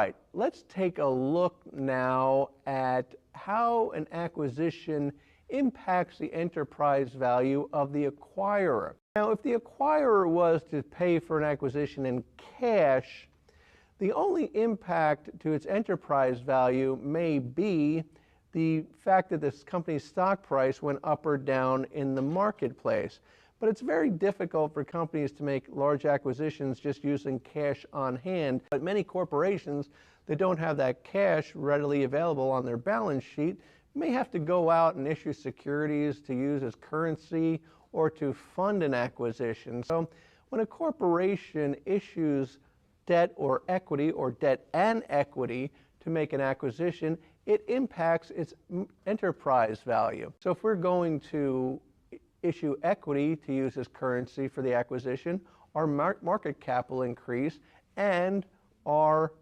right, let's take a look now at how an acquisition impacts the enterprise value of the acquirer. Now, if the acquirer was to pay for an acquisition in cash, the only impact to its enterprise value may be the fact that this company's stock price went up or down in the marketplace. But it's very difficult for companies to make large acquisitions just using cash on hand. But many corporations that don't have that cash readily available on their balance sheet may have to go out and issue securities to use as currency or to fund an acquisition. So when a corporation issues debt or equity, or debt and equity, to make an acquisition, it impacts its enterprise value. So if we're going to issue equity to use as currency for the acquisition, our market cap will increase and our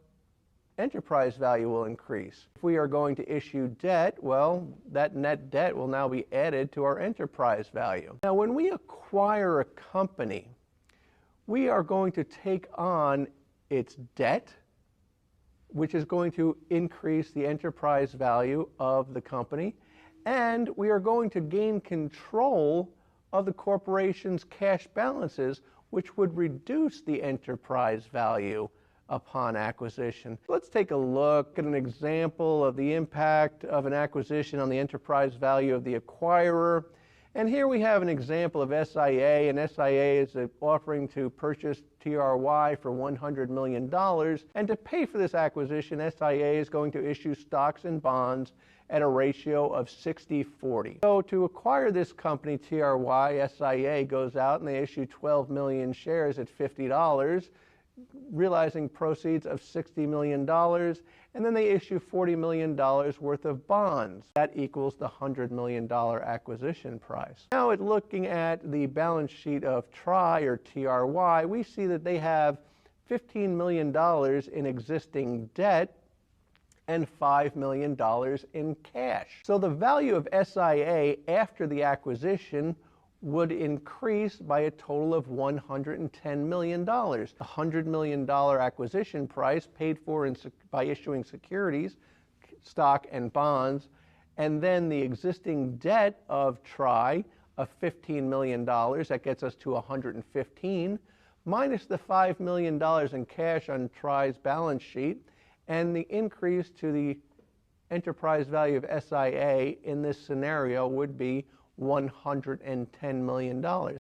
enterprise value will increase. If we are going to issue debt, well, that net debt will now be added to our enterprise value. Now, when we acquire a company, we are going to take on its debt, which is going to increase the enterprise value of the company, and we are going to gain control of the corporation's cash balances, which would reduce the enterprise value upon acquisition. Let's take a look at an example of the impact of an acquisition on the enterprise value of the acquirer. And here we have an example of SIA, and SIA is offering to purchase TRY for $100 million. And to pay for this acquisition, SIA is going to issue stocks and bonds at a ratio of 60-40. So to acquire this company, TRY, SIA goes out and they issue 12 million shares at $50, realizing proceeds of $60 million, and then they issue $40 million worth of bonds. That equals the $100 million acquisition price. Now, looking at the balance sheet of TRY or TRY, we see that they have $15 million in existing debt and $5 million in cash. So the value of SIA after the acquisition would increase by a total of $110 million. The $100 million acquisition price paid for by issuing securities, stock and bonds, and then the existing debt of TRY of $15 million, that gets us to $115, minus the $5 million in cash on TRY's balance sheet, and the increase to the enterprise value of SIA in this scenario would be $110 million.